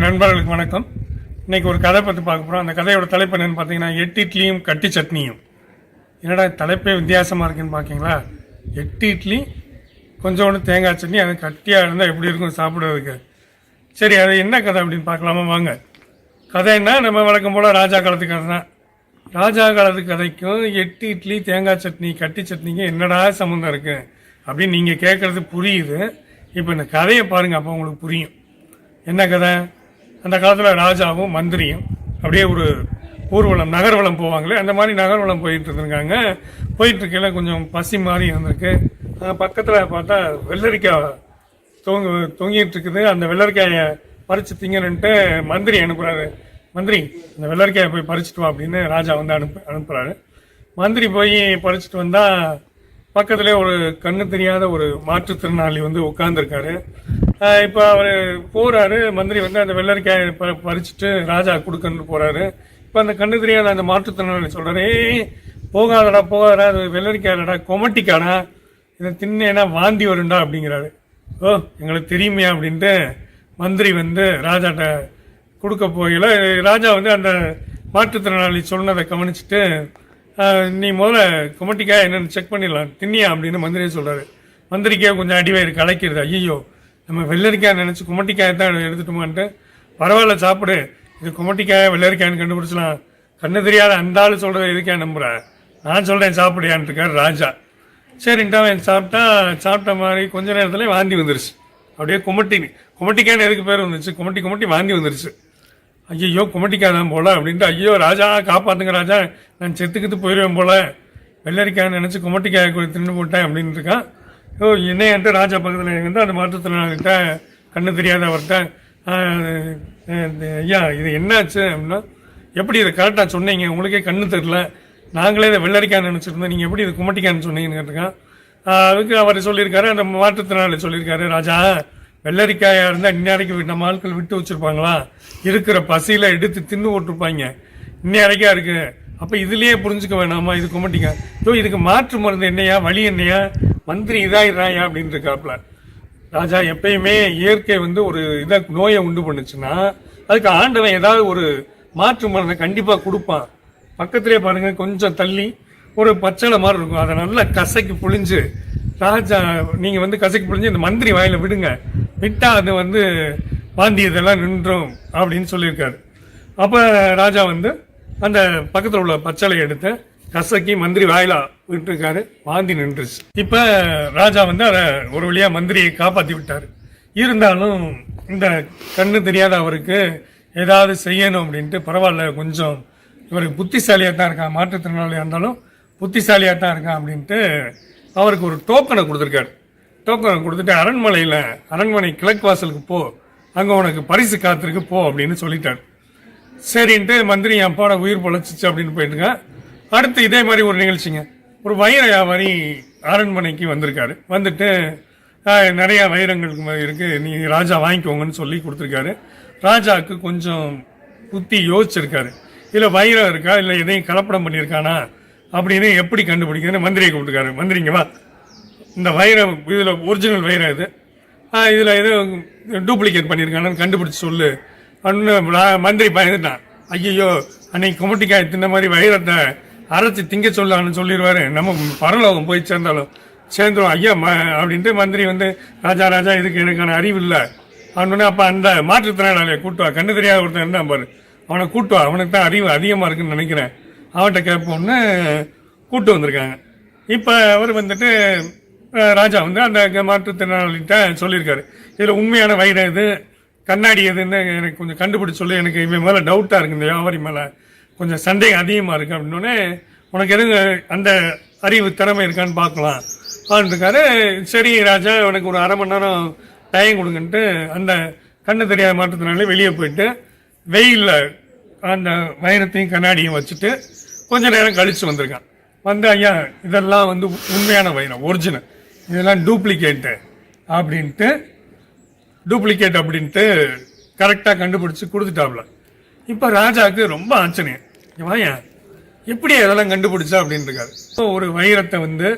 நண்பர்களுக்கு வணக்கம். இன்னைக்கு ஒரு கதை பற்றி பார்க்க போகிறோம். அந்த கதையோட தலைப்பு என்னன்னு பார்த்தீங்கன்னா, 8 இட்லியும் கட்டி சட்னியும். என்னடா தலைப்பே வித்தியாசமாக இருக்குன்னு பார்க்கிங்களா? 8 இட்லி கொஞ்சோண்டு தேங்காய் சட்னி, அது கட்டியாக இருந்தால் எப்படி இருக்கும் சாப்பிடுறதுக்கு. சரி, அது என்ன கதை அப்படின்னு பார்க்கலாமா வாங்க. கதைன்னா நம்ம வழக்கம் போல் ராஜா காலத்து கதை தான். ராஜா காலத்து கதைக்கும் 8 இட்லி தேங்காய் சட்னி கட்டி சட்னிக்கு என்னடா சம்மந்தம் இருக்குது அப்படின்னு நீங்கள் கேட்குறது புரியுது. இப்போ இந்த கதையை பாருங்கள், அப்போ உங்களுக்கு புரியும். என்ன கதை? அந்த காலத்தில் ராஜாவும் மந்திரியும் அப்படியே ஒரு ஊர்வலம் நகர்வலம் போவாங்களே, அந்த மாதிரி நகர்வலம் போயிட்டு இருந்திருக்காங்க. போயிட்டு இருக்கையில கொஞ்சம் பசி மாதிரி இருந்திருக்கு. பக்கத்தில் பார்த்தா வெள்ளரிக்காய் தொங்கிட்டு இருக்குது. அந்த வெள்ளரிக்காயை பறித்து திங்கணுன்ட்டு மந்திரி அனுப்புகிறாரு. மந்திரி, அந்த வெள்ளரிக்காயை போய் பறிச்சுட்டு வா அப்படின்னு ராஜா வந்து அனுப்புகிறாரு. மந்திரி போய் பறிச்சுட்டு வந்தால் பக்கத்துலேயே ஒரு கண்ணு தெரியாத ஒரு மாற்றுத்திறனாளி வந்து உட்காந்துருக்காரு. இப்போ அவர் போகிறாரு. மந்திரி வந்து அந்த வெள்ளரிக்காயை பறிச்சுட்டு ராஜா கொடுக்கணுன்னு போகிறாரு. இப்போ அந்த கண்ணு தெரியாத அந்த மாற்றுத்திறனாளி சொல்கிறாரு, போகாதடா, அது வெள்ளரிக்காயடா, கொமட்டிக்காடா, இதை தின்னேன்னா வாந்தி வருண்டா அப்படிங்கிறாரு. ஓ, எங்களுக்கு தெரியுமையா அப்படின்ட்டு மந்திரி வந்து ராஜாட்ட கொடுக்க போகல. ராஜா வந்து அந்த மாற்றுத்திறனாளி சொன்னதை கவனிச்சுட்டு, நீ முதல்ல கொமட்டிக்காய் என்னென்னு செக் பண்ணிடலாம், தின்னியா அப்படின்னு மந்திரியை சொல்கிறாரு. மந்திரிக்கே கொஞ்சம் அடிவயிறு கலைக்கிறது. ஐயோ, நம்ம வெள்ளரிக்காய் நினச்சி குமட்டிக்காயை தான் எடுத்துட்டோமான்ட்டு, பரவாயில்ல சாப்பிடு, இது குமட்டிக்காயை வெள்ளரிக்காய்னு கண்டுபிடிச்சலாம், கண்ணு தெரியாத அந்த ஆள் சொல்கிறத எதுக்கே நம்புகிறேன், நான் சொல்கிறேன் சாப்பிடியான்னு இருக்கார் ராஜா. சரின்ட்டு அவன் சாப்பிட்ட மாதிரி கொஞ்ச நேரத்தில் வாந்தி வந்துருச்சு. அப்படியே குமட்டிக்காய்னு எதுக்கு பேர் வந்துச்சு, குமட்டி வாந்தி வந்துருச்சு. ஐயோ, குமட்டிக்காய் தான் போல அப்படின்ட்டு, ஐயோ ராஜா காப்பாற்றுங்க ராஜா, நான் செத்துக்கிட்டு போயிடுவேன் போல, வெள்ளரிக்காய் நினச்சி குமட்டிக்காயை தின்னு போட்டேன் அப்படின்னு இருக்கான். ஓ, என்னையன்ட்டு ராஜா பக்கத்தில் வந்து அந்த மாற்றுத்திறனாளிகிட்ட கண்ணு தெரியாத அவர்கிட்ட, ஐயா இது என்னாச்சு அப்படின்னா, எப்படி இதை கரெக்டாக சொன்னீங்க, உங்களுக்கே கண்ணு தெரில, நாங்களே இதை வெள்ளரிக்காய் நினச்சிருந்தோம், நீங்கள் எப்படி இது குமட்டிக்கான்னு சொன்னீங்கன்னு கேட்டிருக்கான். அதுக்கு அவர் சொல்லியிருக்காரு, அந்த மாற்றுத்திறனாளி சொல்லியிருக்காரு, ராஜா வெள்ளரிக்காயாக இருந்தால் இந்நேரைக்கு நம்ம ஆட்கள் விட்டு வச்சுருப்பாங்களா, இருக்கிற பசியில் எடுத்து தின்னு போட்டிருப்பாங்க, இந்நேரைக்கா இருக்குது. அப்போ இதுலேயே புரிஞ்சுக்க வேணாமா இது குமட்டிக்காய், இதுக்கு மாற்று மருந்து என்னையா, வழி என்னையா, மந்திரி இதாயிராயா அப்படின்னு இருக்காப்புல. ராஜா எப்பயுமே இயற்கை வந்து ஒரு நோயை உண்டு பண்ணுச்சுன்னா அதுக்கு ஆண்டவன் ஏதாவது ஒரு மாற்று மருந்தை கண்டிப்பாக கொடுப்பான். பக்கத்திலே பாருங்க, கொஞ்சம் தள்ளி ஒரு பச்சளை மாதிரி இருக்கும், அதை நல்லா கசக்கி புழிஞ்சு ராஜா நீங்கள் வந்து கசக்கி புழிஞ்சு இந்த மந்திரி வாயில விடுங்க, விட்டா அது வந்து வாந்தி இதெல்லாம் நின்றும் அப்படின்னு சொல்லியிருக்காரு. அப்போ ராஜா வந்து அந்த பக்கத்தில் உள்ள பச்சளை எடுத்து கசக்கி மந்திரி வாயிலா விட்டுருக்காரு, வாந்தி நின்றுச்சு. இப்போ ராஜா வந்து அதை ஒரு வழியாக மந்திரியை காப்பாற்றி விட்டார். இருந்தாலும் இந்த கண்ணு தெரியாத அவருக்கு ஏதாவது செய்யணும் அப்படின்ட்டு, பரவாயில்ல கொஞ்சம் இவருக்கு புத்திசாலியாக தான் இருக்கான், மாற்றுத்திறனாளியாக இருந்தாலும் புத்திசாலியாக தான் இருக்கான் அப்படின்ட்டு அவருக்கு ஒரு டோக்கனை கொடுத்துருக்காரு. டோக்கனை கொடுத்துட்டு அரண்மனை கிழக்கு வாசலுக்கு போ, அங்கே உனக்கு பரிசு காத்திருக்கு போ அப்படின்னு சொல்லிட்டார். சரின்ட்டு மந்திரி என் பாட உயிர் பொழைச்சிச்சு அப்படின்னு போயிட்டுங்க. அடுத்து இதே மாதிரி ஒரு நிகழ்ச்சிங்க, ஒரு வைர வியாபாரி அரண்மனைக்கு வந்திருக்காரு. வந்துட்டு நிறையா வைரங்களுக்கு இருக்குது, நீ ராஜா வாங்கிக்கோங்கன்னு சொல்லி கொடுத்துருக்காரு. ராஜாவுக்கு கொஞ்சம் புத்தி யோசிச்சிருக்காரு, இல்லை வைரம் இருக்கா இல்லை எதையும் கலப்படம் பண்ணியிருக்கானா அப்படின்னு எப்படி கண்டுபிடிக்கிறதுன்னு மந்திரியை கூப்பிட்டுருக்காரு. மந்திரிங்க வா, இந்த வைரம் இதில் ஒரிஜினல் வைரம் இது, இதில் எதுவும் டூப்ளிகேட் பண்ணியிருக்கானு கண்டுபிடிச்சி சொல்லு அப்படின்னு மந்திரி பயந்துட்டான். ஐயோ, அன்னைக்கு குமட்டிக்காய் தின்ன மாதிரி வைரத்தை அரைச்சி திங்க சொல்லான்னு சொல்லிடுவாரு, நம்ம பரலோகம் போய் சேர்ந்துடும் ஐயா அப்படின்ட்டு மந்திரி வந்து, ராஜா இதுக்கு எனக்கான அறிவு இல்லை அப்படின்னு. அப்போ அந்த மாற்றுத்திறனாளியை கூட்டுவா, கண்ணு தெரியாத ஒருத்தன் இருந்தான் பாரு, அவனை கூட்டுவா, அவனுக்கு தான் அறிவு அதிகமாக இருக்குன்னு நினைக்கிறேன், அவன்கிட்ட கேட்போன்னு கூட்டு வந்திருக்காங்க. இப்போ அவர் வந்துட்டு ராஜா வந்து அந்த மாற்றுத்திறனாளிகிட்ட சொல்லியிருக்காரு, இதில் உண்மையான வைரம் இது, கண்ணாடி எதுன்னு எனக்கு கொஞ்சம் கண்டுபிடிச்சு சொல்லி, எனக்கு இவன் மேலே டவுட்டாக இருக்குது, இந்த வியாபாரி மேலே கொஞ்சம் சந்தேகம் அதிகமாக இருக்குது அப்படின்னோடனே, உனக்கு எதுங்க அந்த அறிவு திறமை இருக்கான்னு பார்க்கலாம் அப்படின்ட்டுருக்காரு. சரி ராஜா, உனக்கு ஒரு 1/2 மணி நேரம் டைம் கொடுங்கன்ட்டு அந்த கண்ணு தெரியாத மாற்றத்தினாலே வெளியே போயிட்டு வெயிலில் அந்த வைரத்தையும் கண்ணாடியும் வச்சுட்டு கொஞ்சம் நேரம் கழித்து வந்திருக்கான். வந்து ஐயா இதெல்லாம் வந்து உண்மையான வைரம், ஒரிஜினல், இதெல்லாம் டூப்ளிகேட்டு அப்படின்ட்டு கரெக்டாக கண்டுபிடிச்சி கொடுத்துட்டாப்புல. இப்போ ராஜாவுக்கு ரொம்ப ஆச்சரியம், வாயன் எப்படி அதெல்லாம் கண்டுபிடிச்சா அப்படின்னு இருக்காரு. ஒரு வைரத்தை வந்து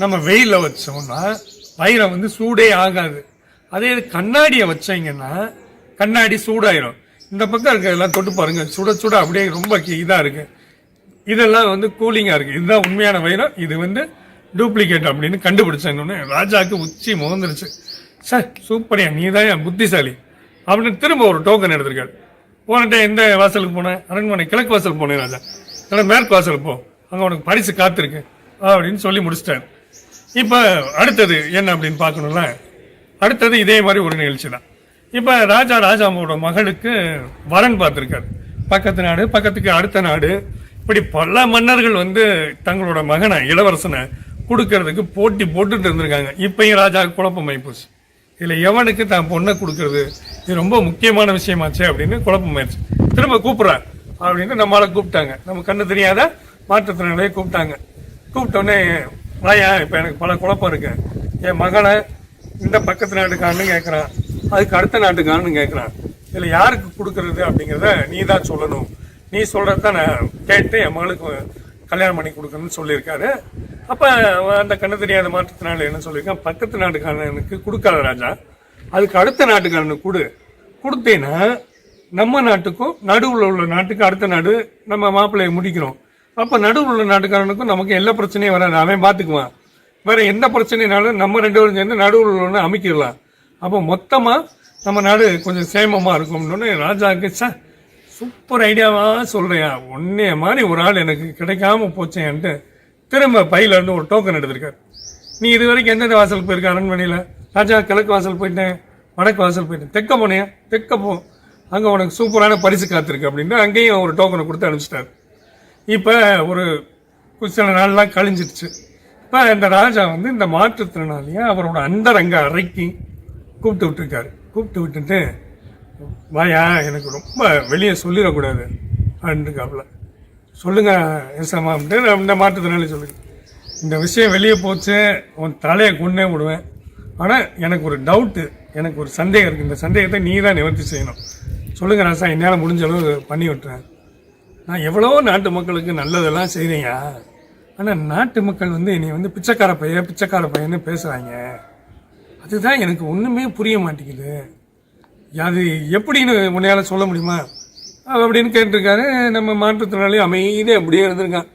நம்ம வெயிலில் வச்சோம்னா வைரம் வந்து சூடே ஆகாது, அதே கண்ணாடியை வச்சீங்கன்னா கண்ணாடி சூடாயிரும். இந்த பக்கம் இருக்க எல்லாம் தொட்டு பாருங்க, சுட சுட அப்படியே ரொம்ப இதா இருக்கு. இதெல்லாம் வந்து கூலிங்கா இருக்கு. இதுதான் உண்மையான வைரம், இது வந்து டூப்ளிகேட் அப்படின்னு கண்டுபிடிச்சாங்க. ராஜாவுக்கு உச்சி முகந்துருச்சு. சார் சூப்பரியா, நீ தான் என் புத்திசாலி அப்படின்னு திரும்ப ஒரு டோக்கன் எடுத்திருக்காரு. போனட்டே எந்த வாசலுக்கு போனேன்? அரண்மனை கிழக்கு வாசல் போனேன் ராஜா. மேற்கு வாசலுக்கு போ, அங்க உனக்கு பரிசு காத்திருக்கு அப்படின்னு சொல்லி முடிச்சிட்டாரு. இப்ப அடுத்தது என்ன அப்படின்னு பார்க்கணும்ல. அடுத்தது இதே மாதிரி ஒரு நிகழ்ச்சி தான். இப்ப ராஜாவோட மகளுக்கு வரன் பார்த்திருக்காரு. பக்கத்து நாடு, பக்கத்துக்கு அடுத்த நாடு, இப்படி பல மன்னர்கள் வந்து தங்களோட மகனை இளவரசனை கொடுக்கறதுக்கு போட்டி போட்டுட்டு இருந்திருக்காங்க. இப்பயும் ராஜா குழப்பமாயி போச்சு. இதுல எவனுக்கு தான் பொண்ணை கொடுக்கறது, இது ரொம்ப முக்கியமான விஷயமாச்சு அப்படின்னு குழப்பமாயிருச்சு. திரும்ப கூப்பிடுறா அப்படின்னு நம்மளால கூப்பிட்டாங்க. நம்ம கண்ணு தெரியாத மாற்றுத்திறனாலே கூப்பிட்டாங்க. கூப்பிட்டோடனே வாயா, இப்ப எனக்கு பல குழப்பம் இருக்கு. என் மகனை இந்த பக்கத்து நாட்டுக்காரனு கேட்கறான், அதுக்கு அடுத்த நாட்டுக்காரனு கேட்கறான். இதுல யாருக்கு கொடுக்கறது அப்படிங்கிறத நீ தான் சொல்லணும். நீ சொல்றதான் நான் கேட்டு என் மகளுக்கு கல்யாணம் பண்ணி கொடுக்கணும்னு சொல்லியிருக்காரு. அப்ப அந்த கண்ணு தெரியாத மாற்றத்தினால என்ன சொல்லியிருக்கான், பக்கத்து நாட்டுக்காரனுக்கு கொடுக்காத ராஜா, அதுக்கு அடுத்த நாட்டுக்காரனுக்கு கொடுத்தேன்னா நம்ம நாட்டுக்கும் நடுவில் உள்ள நாட்டுக்கு அடுத்த நாடு நம்ம மாப்பிள்ளையை முடிக்கிறோம். அப்ப நடுவில் உள்ள நாட்டுக்காரனுக்கும் நமக்கு எல்லா பிரச்சனையும் வராது, அவன் பாத்துக்குவான். வேற எந்த பிரச்சனைனாலும் நம்ம 2 பேரும் சேர்ந்து நடுவில் உள்ள அமைக்கிடலாம். அப்போ மொத்தமா நம்ம நாடு கொஞ்சம் சேமமா இருக்கும்னு ராஜாவுக்கு சூப்பர் ஐடியாவா சொல்றியா, உன்னைய மாதிரி ஒரு ஆள் எனக்கு கிடைக்காம போச்சேன்ட்டு திரும்ப பையில இருந்து ஒரு டோக்கன் எடுத்திருக்காரு. நீ இது வரைக்கும் எந்தெந்த வாசலுக்கு போயிருக்க அரண்மனையில? ராஜா கிழக்கு வாசல் போயிட்டேன், வடக்கு வாசல் போயிட்டேன், தெக்க போனேன், தெக்க போ, அங்க உனக்கு சூப்பரான பரிசு காத்திருக்கு அப்படின்னு அங்கேயும் ஒரு டோக்கனை கொடுத்து அனுப்பிச்சிட்டாரு. இப்ப ஒரு சில நாள்லாம் கழிஞ்சிடுச்சு. இப்ப இந்த ராஜா வந்து இந்த மாற்றுத்திறனாளிய அவரோட அந்தரங்க அறைக்கு கூப்பிட்டு விட்டுருக்காரு. கூப்பிட்டு விட்டுட்டு வாயா, எனக்கு ரொம்ப வெளியே சொல்லிடக்கூடாது அப்படின்ட்டுருக்காப்புல. சொல்லுங்க ஏசாமா அப்படின்ட்டு இந்த மாற்றுத்திறனாளி சொல்லுங்க, இந்த விஷயம் வெளியே போச்சு உன் தலையை கொண்டே விடுவேன். ஆனால் எனக்கு ஒரு டவுட்டு, எனக்கு ஒரு சந்தேகம் இருக்குது. இந்த சந்தேகத்தை நீ தான் நிவர்த்தி செய்யணும். சொல்லுங்க ராசா, என்னால் முடிஞ்ச அளவு பண்ணி விட்டுறேன். நான் எவ்வளோ நாட்டு மக்களுக்கு நல்லதெல்லாம் செய்கிறேயா, ஆனால் நாட்டு மக்கள் வந்து என்னை வந்து பிச்சைக்கார பையன்னு பேசுகிறாங்க. அதுதான் எனக்கு ஒன்றுமே புரிய மாட்டேங்குது. அது எப்படின்னு உன்னையால் சொல்ல முடியுமா அப்படின்னு கேட்டிருக்காரு. நம்ம மாற்றுத்திறனாளி அமைதியாக அப்படியே இருந்திருக்கான்.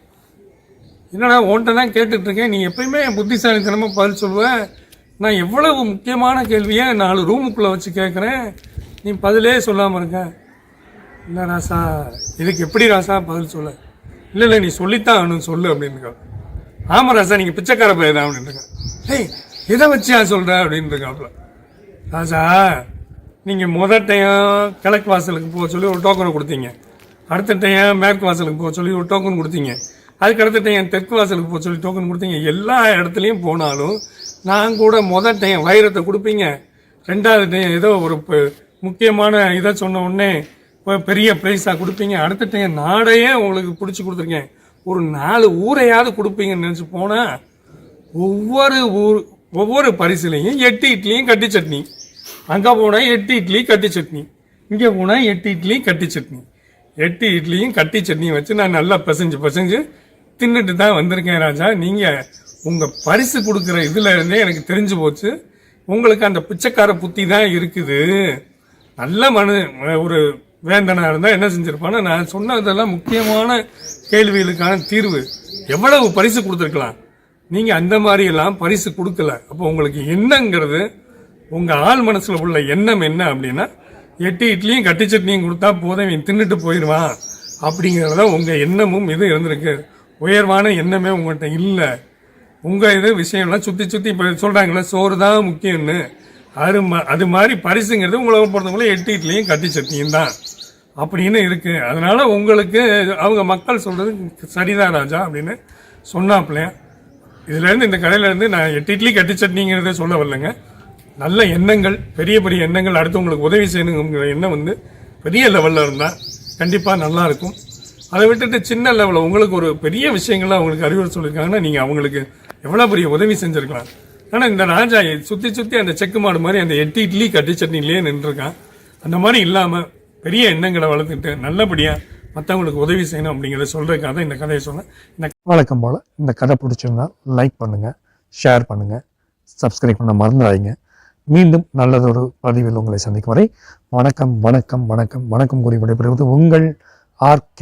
என்னடா உன்கிட்ட தான் கேட்டுட்ருக்கேன், நீ எப்பயுமே புத்திசாலித்தனமாக பதில் சொல்லுவேன். நான் எவ்வளவு முக்கியமான கேள்வியை 4 ரூமுக்குள்ளே வச்சு கேட்குறேன், நீ பதிலே சொல்லாமல் இருக்க. இல்லை ராசா, இதுக்கு எப்படி ராசா பதில் சொல்ல? இல்லை நீ சொல்லித்தான் ஆகணும், சொல்லு அப்படின்னு. ஆமாம் ராசா, நீங்கள் பிச்சைக்கார பையன் தான் அப்படின்ட்டு. டேய் எதை வச்சியா சொல்கிற அப்படின்னு இருக்காப்புல. ராசா, நீங்கள் முதல் டைம் கிழக்கு வாசலுக்கு போக சொல்லி ஒரு டோக்கனை கொடுத்தீங்க, அடுத்த டைம் மேற்கு வாசலுக்கு போக சொல்லி ஒரு டோக்கன் கொடுத்தீங்க, அதுக்கு அடுத்த டைம் தெற்கு வாசலுக்கு போக சொல்லி டோக்கன் கொடுத்தீங்க. எல்லா இடத்துலையும் போனாலும் நான் கூட முதல் டைம் வைரத்தை கொடுப்பீங்க, 2வது டைம் ஏதோ ஒரு முக்கியமான இதை சொன்ன உடனே பெரிய ப்ரைஸாக கொடுப்பீங்க, அடுத்த டைம் நாடையே உங்களுக்கு பிடிச்சி கொடுத்துருக்கேன், ஒரு 4 ஊரையாவது கொடுப்பீங்கன்னு நினச்சி போனால் ஒவ்வொரு பரிசுலையும் 8 இட்லியும் கட்டி சட்னி, அங்கே போனால் 8 இட்லி கட்டி சட்னி, இங்கே போனால் 8 இட்லி கட்டி சட்னி, 8 இட்லியும் கட்டி சட்னியும் வச்சு நான் நல்லா பசைஞ்சு தின்னுட்டு தான் வந்திருக்கேன் ராஜா. நீங்கள் உங்கள் பரிசு கொடுக்குற இதில் இருந்தே எனக்கு தெரிஞ்சு போச்சு, உங்களுக்கு அந்த பிச்சைக்கார புத்தி தான் இருக்குது. நல்ல ஒரு வேந்தனாக இருந்தால் என்ன செஞ்சுருப்பான்னா, நான் சொன்னதெல்லாம் முக்கியமான கேள்விகளுக்கான தீர்வு, எவ்வளவு பரிசு கொடுத்துருக்கலாம், நீங்கள் அந்த மாதிரியெல்லாம் பரிசு கொடுக்கல. அப்போ உங்களுக்கு என்னங்கிறது, உங்கள் ஆள் மனசில் உள்ள எண்ணம் என்ன அப்படின்னா, 8 இட்லியும் கட்டி சட்னியும் கொடுத்தா போதும் இவன் தின்னுட்டு போயிடுவான் அப்படிங்கிறத உங்கள் எண்ணமும் இது இருந்திருக்கு. உயர்வான எண்ணமே உங்கள்கிட்ட இல்லை. உங்கள் இது விஷயம்லாம் சுற்றி இப்போ சொல்கிறாங்களே சோறு தான் முக்கியம்னு, அது மாதிரி பரிசுங்கிறது உங்களை பொறுத்தவரை 8 இட்லியும் கட்டி சட்னியும் தான் அப்படின்னு இருக்கு. அதனால உங்களுக்கு அவங்க மக்கள் சொல்றது சரிதான் ராஜா அப்படின்னு சொன்னாப்லையா. இதுலேருந்து இந்த கடையிலேருந்து நான் 8 இட்லி கட்டி சட்னிங்கிறத சொல்ல வரலைங்க. நல்ல எண்ணங்கள், பெரிய பெரிய எண்ணங்கள், அடுத்தவங்களுக்கு உதவி செய்யணுங்கிற எண்ணம் வந்து பெரிய லெவலில் இருந்தால் கண்டிப்பாக நல்லா இருக்கும். அதை விட்டுட்டு சின்ன லெவலில் உங்களுக்கு ஒரு பெரிய விஷயங்கள்லாம் அவங்களுக்கு அறிவுரை சொல்லியிருக்காங்கன்னா நீங்கள் அவங்களுக்கு எவ்வளோ பெரிய உதவி செஞ்சுருக்கலாம். ஆனால் இந்த ராஜா சுற்றி அந்த செக்கு மாடு மாதிரி அந்த 8 இட்லி கட்டி சட்னிலேயே நின்றுருக்கான். அந்த மாதிரி இல்லாமல் பெரிய எண்ணங்களை வளர்த்துட்டு நல்லபடியாக மற்றவங்களுக்கு உதவி செய்யணும் அப்படிங்கிறத சொல்கிறதுக்காக தான் இந்த கதையை சொன்னேன். வழக்கம் போல் இந்த கதை பிடிச்சிருந்தா லைக் பண்ணுங்கள், ஷேர் பண்ணுங்கள், சப்ஸ்கிரைப் பண்ண மறந்துடாதீங்க. மீண்டும் நல்லதொரு பதிவில் உங்களை சந்திக்கும் வரை வணக்கம் வணக்கம் வணக்கம் வணக்கம் கூறி விடைபெறுவது உங்கள் RK.